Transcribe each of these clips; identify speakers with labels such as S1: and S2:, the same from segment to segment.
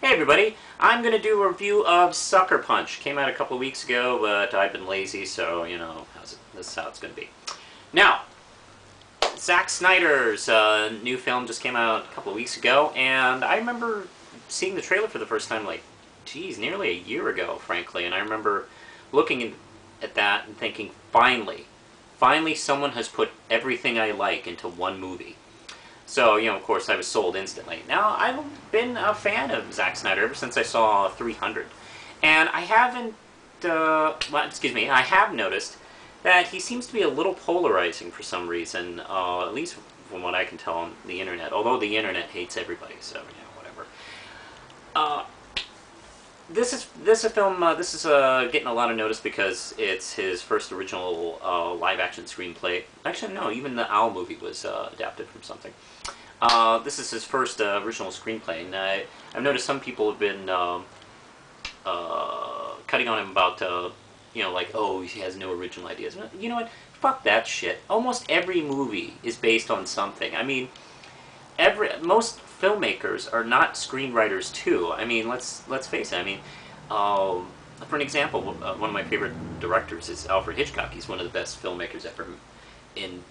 S1: Hey everybody, I'm going to do a review of Sucker Punch. Came out a couple of weeks ago, but I've been lazy, so, you know, this is how it's going to be. Now, Zack Snyder's new film just came out a couple of weeks ago, and I remember seeing the trailer for the first time, like, geez, nearly a year ago, frankly, and I remember looking at that and thinking, finally someone has put everything I like into one movie. So, you know, of course, I was sold instantly. Now, I've been a fan of Zack Snyder ever since I saw 300. And I haven't, I have noticed that he seems to be a little polarizing for some reason, at least from what I can tell on the internet. Although the internet hates everybody, so, you know, whatever. This is getting a lot of notice because it's his first original live-action screenplay. Actually, no, even the Owl movie was adapted from something. This is his first original screenplay, and I've noticed some people have been cutting on him about, you know, like, oh, he has no original ideas. You know what? Fuck that shit. Almost every movie is based on something. I mean, most filmmakers are not screenwriters too. I mean, let's face it. I mean, for an example, one of my favorite directors is Alfred Hitchcock. He's one of the best filmmakers ever in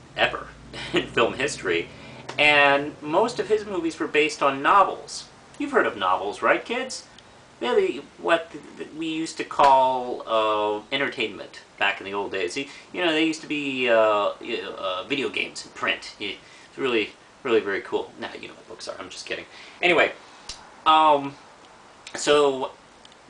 S1: film history, and most of his movies were based on novels. You've heard of novels, right, kids? They're what we used to call entertainment back in the old days. You know, they used to be video games in print. It's really very cool. Nah, you know what books are. I'm just kidding. Anyway, so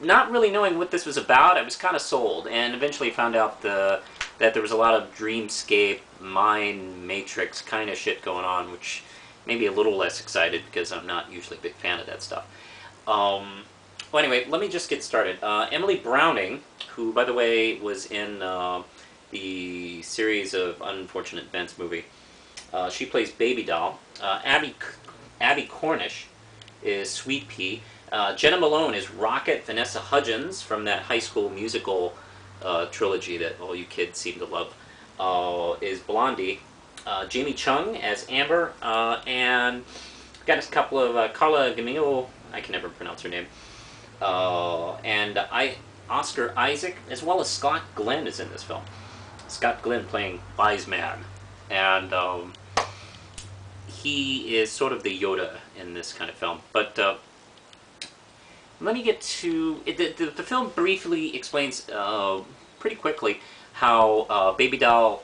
S1: not really knowing what this was about, I was kind of sold, and eventually found out that there was a lot of dreamscape, mind matrix kind of shit going on, which made me a little less excited because I'm not usually a big fan of that stuff. Well, anyway, let me just get started. Emily Browning, who, by the way, was in the series of Unfortunate Events movie, she plays Baby Doll. Abby Cornish is Sweet Pea. Jenna Malone is Rocket. Vanessa Hudgens from that High School Musical trilogy that all you kids seem to love is Blondie. Jamie Chung as Amber. And got a couple of Carla Gamillo, I can never pronounce her name. And Oscar Isaac, as well as Scott Glenn is in this film. Scott Glenn playing Wise Man. And he is sort of the Yoda in this kind of film. But let me get to... The film briefly explains, pretty quickly, how Baby Doll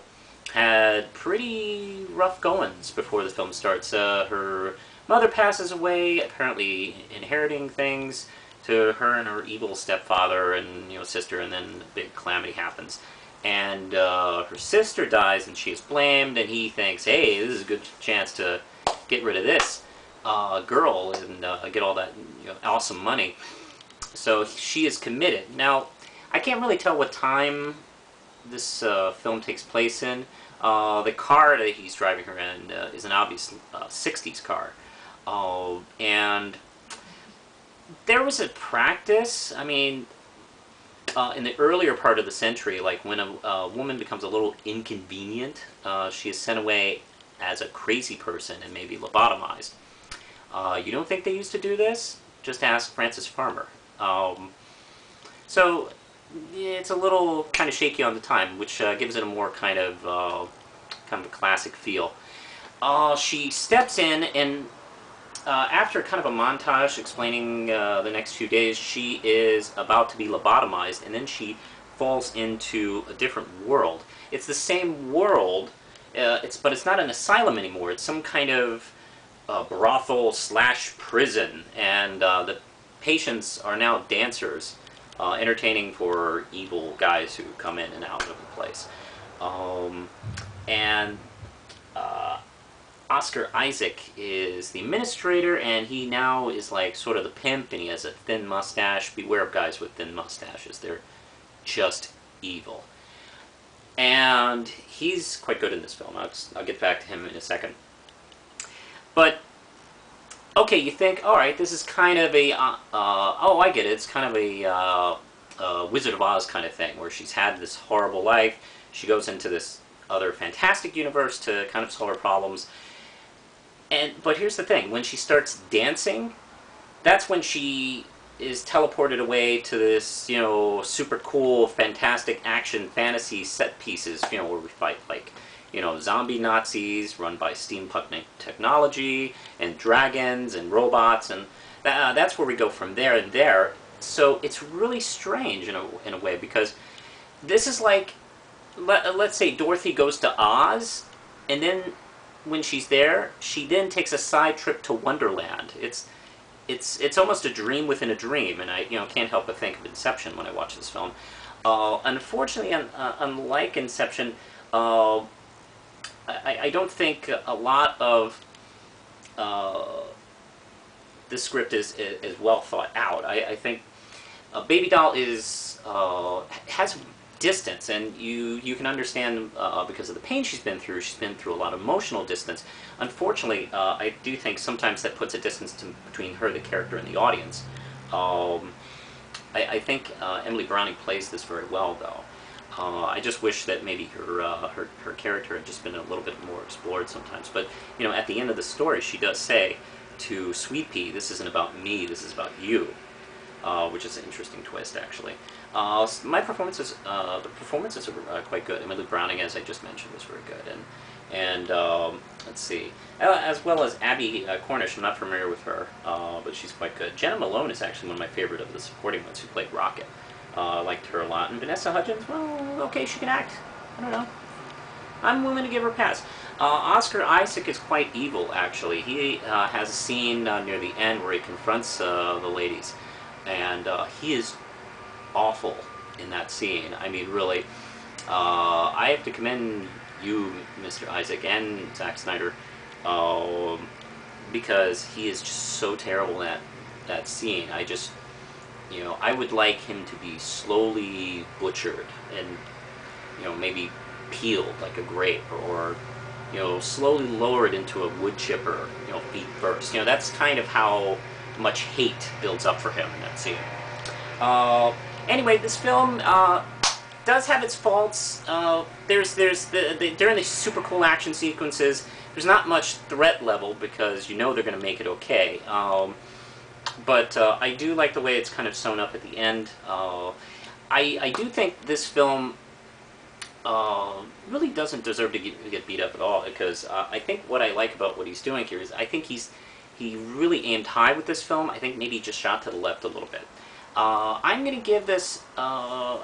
S1: had pretty rough goings before the film starts. Her mother passes away, apparently inheriting things to her and her evil stepfather and, you know, sister, and then a big calamity happens. And her sister dies, and she is blamed, and he thinks, hey, this is a good chance to get rid of this girl and get all that, you know, awesome money. So she is committed. Now, I can't really tell what time this film takes place in. The car that he's driving her in is an obvious 60s car. And there was a practice, I mean, in the earlier part of the century, like when a woman becomes a little inconvenient, she is sent away as a crazy person and maybe lobotomized. You don't think they used to do this? Just ask Frances Farmer. So it's a little kind of shaky on the time, which gives it a more kind of a classic feel. She steps in, and after kind of a montage explaining the next few days, she is about to be lobotomized, and then she falls into a different world. It's the same world, but it's not an asylum anymore. It's some kind of brothel / prison, and the patients are now dancers, entertaining for evil guys who come in and out of the place. And Oscar Isaac is the administrator, and he now is like sort of the pimp, and he has a thin mustache. Beware of guys with thin mustaches. They're just evil. And he's quite good in this film. I'll get back to him in a second. But, okay, you think, alright, this is kind of a, oh, I get it, it's kind of a Wizard of Oz kind of thing, where she's had this horrible life, she goes into this other fantastic universe to kind of solve her problems. But here's the thing, when she starts dancing, that's when she is teleported away to this, you know, super cool, fantastic action fantasy set pieces, you know, where we fight like, you know, zombie Nazis run by steampunk technology and dragons and robots, and that's where we go from there and there. So it's really strange in a way, because this is like, let's say Dorothy goes to Oz, and then when she's there, she then takes a side trip to Wonderland. It's almost a dream within a dream, and I, you know, can't help but think of Inception when I watch this film. Unfortunately, unlike Inception, I don't think a lot of this script is well thought out. I think Baby Doll has distance, and you can understand because of the pain she's been through. She's been through a lot of emotional distance. Unfortunately, I do think sometimes that puts a distance between her, the character, and the audience. I think Emily Browning plays this very well, though. I just wish that maybe her character had just been a little bit more explored sometimes. But, you know, at the end of the story, she does say to Sweet Pea, "This isn't about me, this is about you," which is an interesting twist, actually. The performances are quite good. Emily Browning, as I just mentioned, was very good. And let's see, as well as Abby Cornish. I'm not familiar with her, but she's quite good. Jenna Malone is actually one of my favorite of the supporting ones who played Rocket. I liked her a lot. And Vanessa Hudgens, well, okay, she can act. I don't know. I'm willing to give her a pass. Oscar Isaac is quite evil, actually. He has a scene near the end where he confronts the ladies, and he is awful in that scene. I mean, really, I have to commend you, Mr. Isaac, and Zack Snyder, because he is just so terrible in that scene. I just, you know, I would like him to be slowly butchered and, you know, maybe peeled like a grape, or, you know, slowly lowered into a wood chipper, you know, feet first. You know, that's kind of how much hate builds up for him in that scene. Anyway, this film does have its faults. During the super cool action sequences, there's not much threat level, because you know they're going to make it okay. But I do like the way it's kind of sewn up at the end. I do think this film really doesn't deserve to get beat up at all, because I think what I like about what he's doing here is I think he really aimed high with this film. I think maybe he just shot to the left a little bit. I'm going to give this a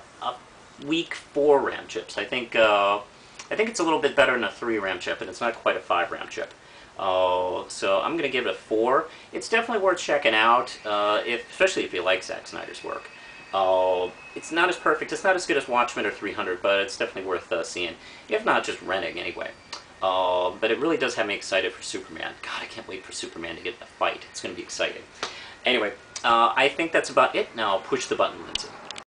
S1: weak 4 ram chips. I think it's a little bit better than a 3 ram chip, and it's not quite a 5 ram chip. So I'm going to give it a 4. It's definitely worth checking out, especially if you like Zack Snyder's work. It's not as perfect. It's not as good as Watchmen or 300, but it's definitely worth seeing. If not, just renting anyway. But it really does have me excited for Superman. God, I can't wait for Superman to get in a fight. It's going to be exciting. Anyway, I think that's about it. Now push the button, Lindsay.